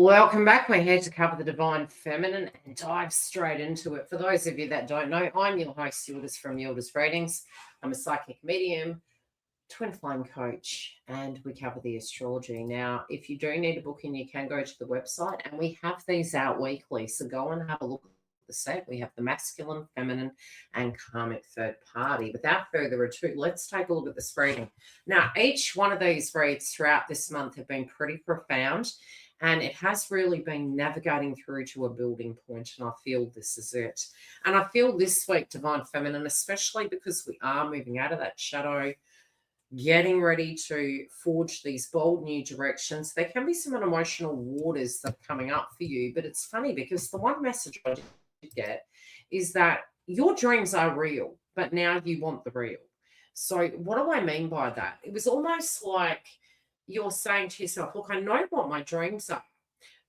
Welcome back. We're here to cover the Divine Feminine and dive straight into it. For those of you that don't know, I'm your host, Yildiz from Yildiz Readings. I'm a psychic medium, twin flame coach, and we cover the astrology. Now, if you do need a booking, you can go to the website, and we have these out weekly. So go and have a look at the set. We have the masculine, feminine, and karmic third party. Without further ado, let's take a look at this reading. Now, each one of these reads throughout this month have been pretty profound. And it has really been navigating through to a building point, and I feel this is it. And I feel this week, Divine Feminine, especially because we are moving out of that shadow, getting ready to forge these bold new directions. There can be some emotional waters that are coming up for you, but it's funny because the one message I did get is that your dreams are real, but now you want the real. So what do I mean by that? It was almost like you're saying to yourself, look, I know what my dreams are,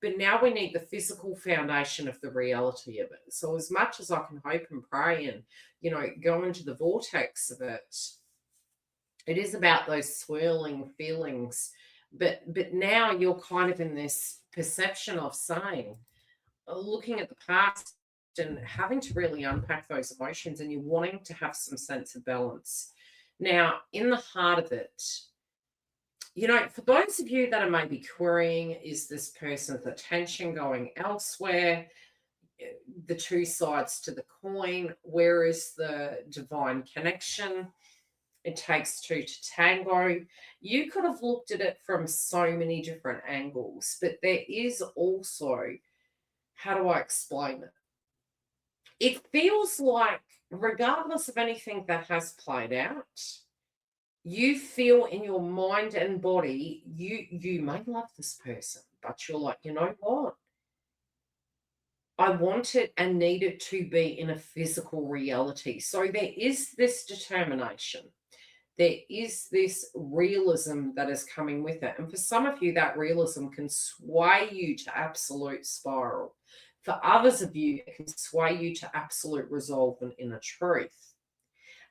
but now we need the physical foundation of the reality of it. So as much as I can hope and pray and, go into the vortex of it, it is about those swirling feelings. But now you're kind of in this perception of saying, looking at the past and having to really unpack those emotions, and you're wanting to have some sense of balance. Now, in the heart of it, for those of you that are maybe querying, is this person's attention going elsewhere? The two sides to the coin. Where is the divine connection? It takes two to tango. You could have looked at it from so many different angles, but there is also, how do I explain it? It feels like, regardless of anything that has played out, you feel in your mind and body, you may love this person, but you're like, you know what? I want it and need it to be in a physical reality. So there is this determination. There is this realism that is coming with it. And for some of you, that realism can sway you to absolute spiral. For others of you, it can sway you to absolute resolve and inner truth.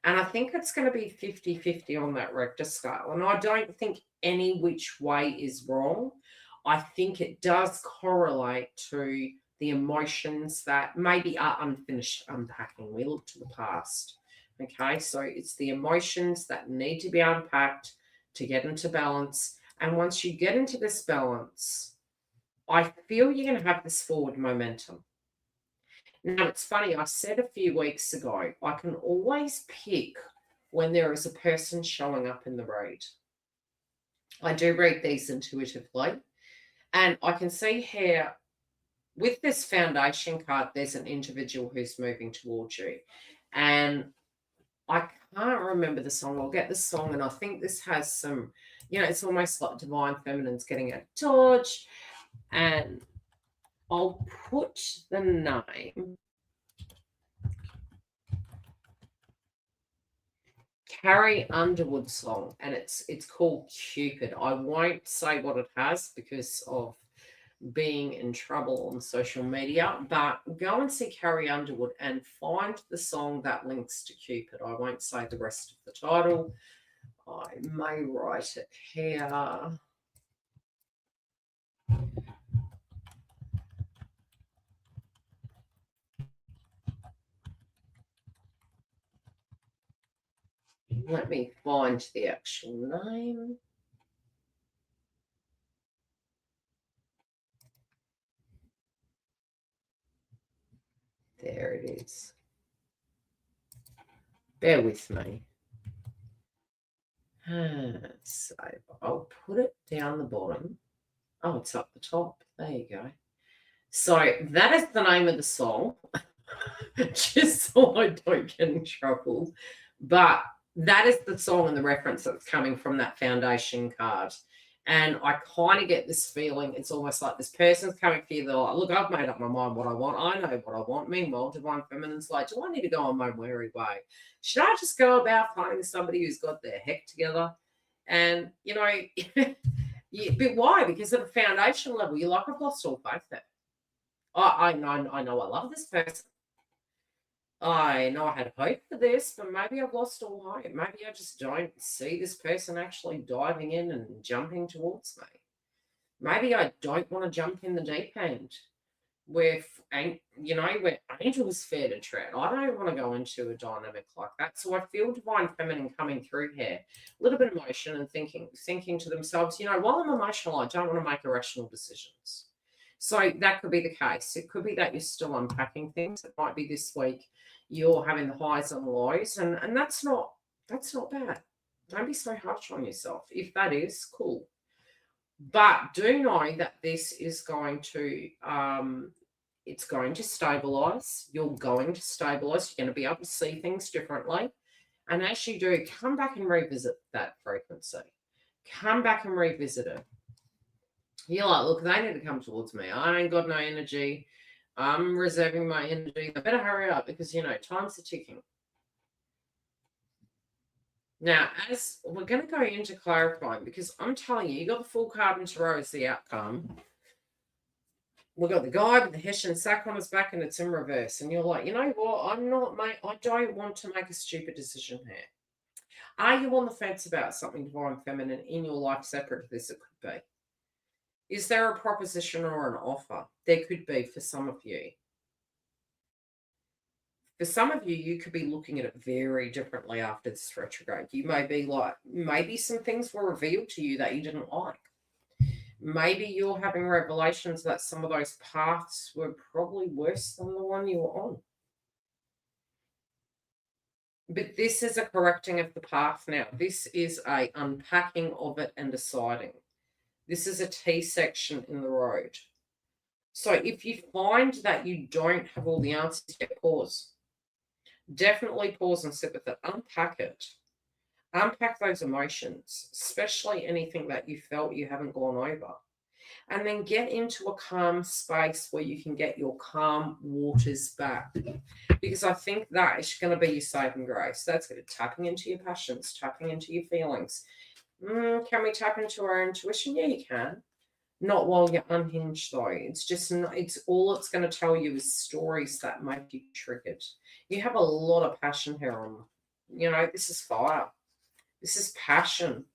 And I think it's going to be 50-50 on that Richter scale. And I don't think any which way is wrong. I think it does correlate to the emotions that maybe are unfinished unpacking. We look to the past. Okay, so it's the emotions that need to be unpacked to get into balance. And once you get into this balance, I feel you're going to have this forward momentum. Now, it's funny, I said a few weeks ago, I can always pick when there is a person showing up in the read. I do read these intuitively, and I can see here with this foundation card, there's an individual who's moving towards you. And I can't remember the song. I'll get the song, and I think this has some, it's almost like Divine Feminine's getting a torch, and I'll put the name. Carrie Underwood song, and it's called Cupid. I won't say what it has because of being in trouble on social media, but go and see Carrie Underwood and find the song that links to Cupid. I won't say the rest of the title. I may write it here. Let me find the actual name. There it is. Bear with me. So I'll put it down the bottom. Oh, it's up the top. There you go. So that is the name of the song, just so I don't get in trouble. But that is the song and the reference that's coming from that foundation card. And I kind of get this feeling, it's almost like this person's coming for you. They're like, look, I've made up my mind what I want. I know what I want. Meanwhile, Divine Feminine's like, do I need to go on my merry way? Should I just go about finding somebody who's got their heck together? And, but why? Because at a foundation level, you're like, I've lost all faith there. I know I love this person. I know I had hope for this, but maybe I've lost all hope. Maybe I just don't see this person actually diving in and jumping towards me. Maybe I don't want to jump in the deep end where, where angels fear to tread. I don't want to go into a dynamic like that. So I feel divine feminine coming through here. A little bit of emotion and thinking to themselves, while I'm emotional, I don't want to make irrational decisions. So that could be the case. It could be that you're still unpacking things. It might be this week you're having the highs and lows, and that's not bad. Don't be so harsh on yourself. If that is, cool. But do know that this is going to it's going to stabilize. You're going to stabilize. You're going to be able to see things differently. And as you do, come back and revisit that frequency. Come back and revisit it. You're like, look, they need to come towards me. I ain't got no energy. I'm reserving my energy. They better hurry up because, time's a ticking. Now, as we're going to go into clarifying, because I'm telling you, you got the full card in Tarot as the outcome. We've got the guy with the Hessian sack on his back and it's in reverse. And you're like, you know what? I don't want to make a stupid decision here. Are you on the fence about something divine feminine in your life separate to this? It could be. Is there a proposition or an offer? There could be for some of you. For some of you, you could be looking at it very differently after this retrograde. You may be like, maybe some things were revealed to you that you didn't like. Maybe you're having revelations that some of those paths were probably worse than the one you were on. But this is a correcting of the path now. This is a unpacking of it and deciding. This is a T section in the road. So if you find that you don't have all the answers yet, pause. Definitely pause and sit with it. Unpack it. Unpack those emotions, especially anything that you felt you haven't gone over. And then get into a calm space where you can get your calm waters back. Because I think that is going to be your saving grace. That's going to tapping into your passions, tapping into your feelings. Can we tap into our intuition? Yeah, you can. Not while you're unhinged, though. It's just, it's all it's going to tell you is stories that make you triggered. You have a lot of passion here on, this is fire. This is passion.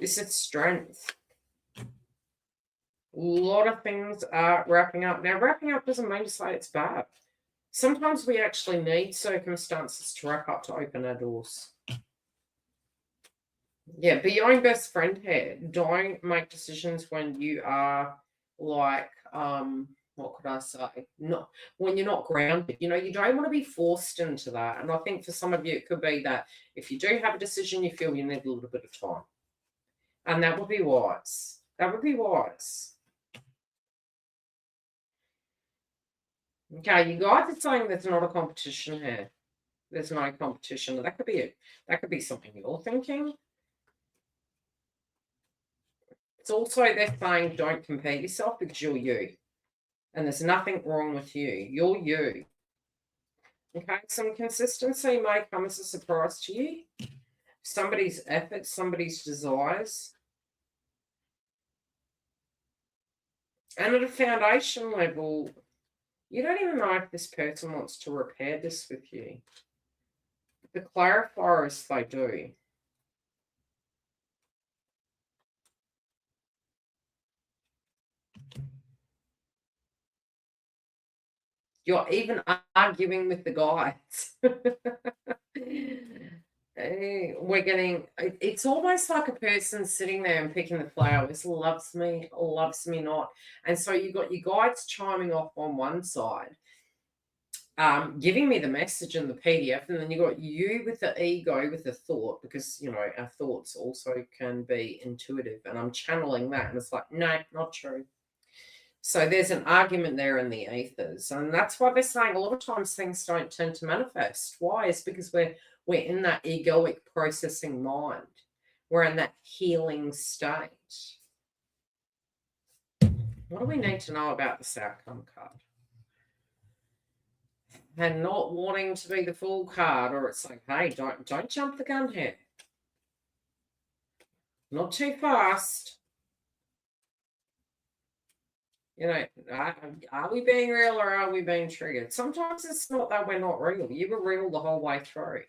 This is strength. A lot of things are wrapping up. Now, wrapping up doesn't mean to say it's bad. Sometimes we actually need circumstances to wrap up to open our doors. Yeah, be your own best friend here. Don't make decisions when you are like, what could I say? Not when you're not grounded. You don't want to be forced into that. And I think for some of you, it could be that if you do have a decision, you feel you need a little bit of time. And that would be wise. That would be wise. Okay, you guys are saying there's not a competition here. There's no competition. That could be it. That could be something you're thinking. It's also they're saying don't compare yourself because you're you. And there's nothing wrong with you. You're you. Okay, some consistency may come as a surprise to you. Somebody's efforts, somebody's desires. And at a foundation level, you don't even know if this person wants to repair this with you. The clarifiers, they do. You're even arguing with the guides. We're getting, it's almost like a person sitting there and picking the flowers, loves me not. And so you got your guides chiming off on one side, giving me the message in the PDF, and then you got you with the ego, with the thought, because, our thoughts also can be intuitive, and I'm channeling that, and it's like, no, not true. So there's an argument there in the ethers, and that's why they're saying a lot of times things don't tend to manifest. Why? It's because we're in that egoic processing mind. We're in that healing state. What do we need to know about this outcome card? And not wanting to be the fool card, or it's like, hey, don't jump the gun here. Not too fast. Are we being real or are we being triggered? Sometimes it's not that we're not real. You were real the whole way through.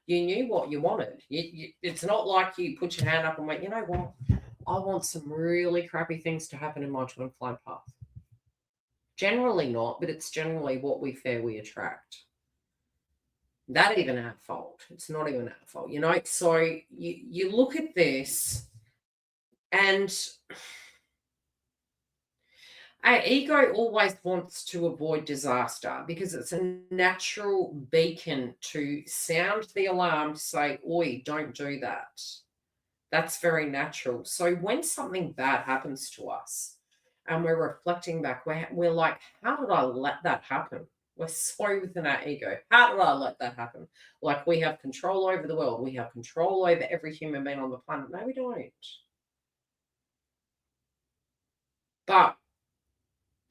You knew what you wanted. It's not like you put your hand up and went, you know what? I want some really crappy things to happen in my twin flame path. Generally not, but it's generally what we fear we attract. That even our fault. It's not even our fault, you know? So you look at this, and our ego always wants to avoid disaster because it's a natural beacon to sound the alarm to say, oi, don't do that. That's very natural. So when something bad happens to us and we're reflecting back, we're like, how did I let that happen? We're so within our ego. How did I let that happen? Like we have control over the world. We have control over every human being on the planet. No, we don't. But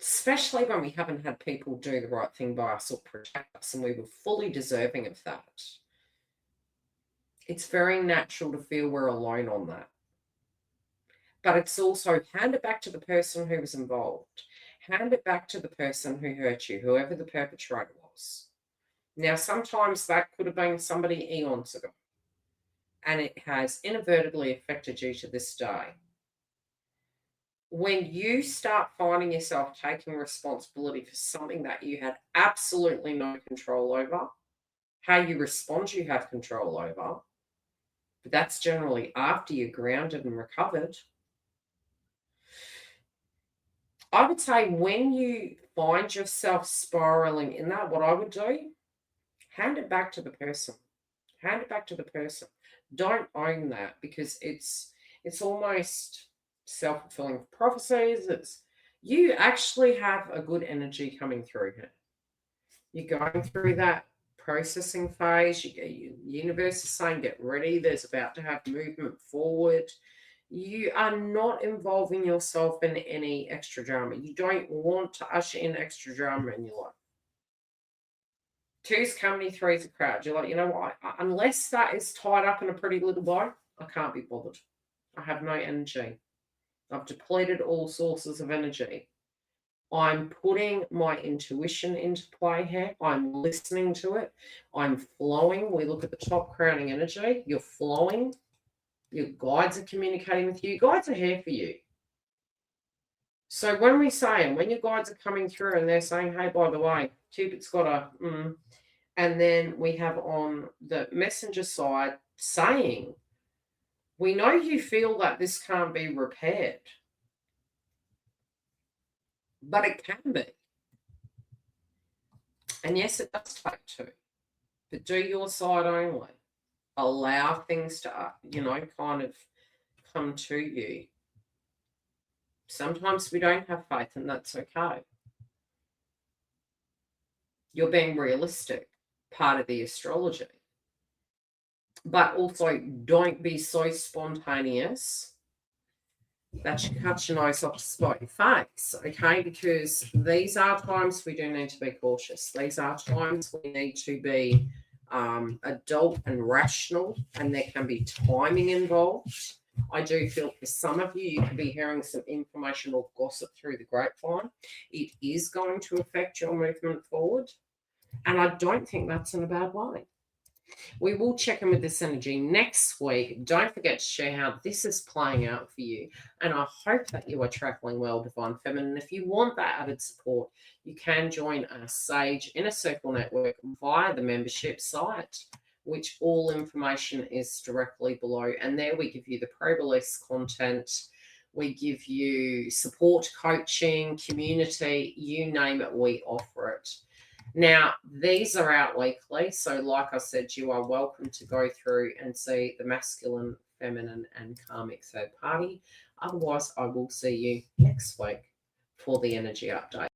especially when we haven't had people do the right thing by us or protect us and we were fully deserving of that, it's very natural to feel we're alone on that. But it's also hand it back to the person who was involved. Hand it back to the person who hurt you, whoever the perpetrator was. Now, sometimes that could have been somebody eons ago, and it has inadvertently affected you to this day. When you start finding yourself taking responsibility for something that you had absolutely no control over, how you respond, you have control over, but that's generally after you're grounded and recovered. I would say when you find yourself spiraling in that, what I would do, hand it back to the person. Hand it back to the person. Don't own that because it's almost self-fulfilling prophecies. You actually have a good energy coming through here. You're going through that processing phase. Your universe is saying, get ready. There's about to have movement forward. You are not involving yourself in any extra drama. You don't want to usher in extra drama in your life. Two's company, three's a crowd. You're like, you know what? Unless that is tied up in a pretty little bow, I can't be bothered. I have no energy. I've depleted all sources of energy. I'm putting my intuition into play here. I'm listening to it. I'm flowing. We look at the top crowning energy. You're flowing. Your guides are communicating with you. Guides are here for you. So when we say, and when your guides are coming through and they're saying, hey, by the way, Cupid's got a, and then we have on the messenger side saying, we know you feel that this can't be repaired, but it can be. And yes, it does take two, but do your side only. Allow things to, kind of come to you. Sometimes we don't have faith, and that's okay. You're being realistic, part of the astrology. But also, don't be so spontaneous that you cut your nose off to spite your face, okay? Because these are times we do need to be cautious. These are times we need to be adult and rational, and there can be timing involved. I do feel for some of you, you could be hearing some information or gossip through the grapevine. It is going to affect your movement forward, and I don't think that's in a bad way. We will check in with this energy next week. Don't forget to share how this is playing out for you. And I hope that you are traveling well, Divine Feminine. If you want that added support, you can join our Sage Inner Circle Network via the membership site, which all information is directly below. And there we give you the pro-release content. We give you support, coaching, community, you name it, we offer it. Now, these are out weekly, so like I said, you are welcome to go through and see the masculine, feminine, and karmic third party. Otherwise, I will see you next week for the energy update.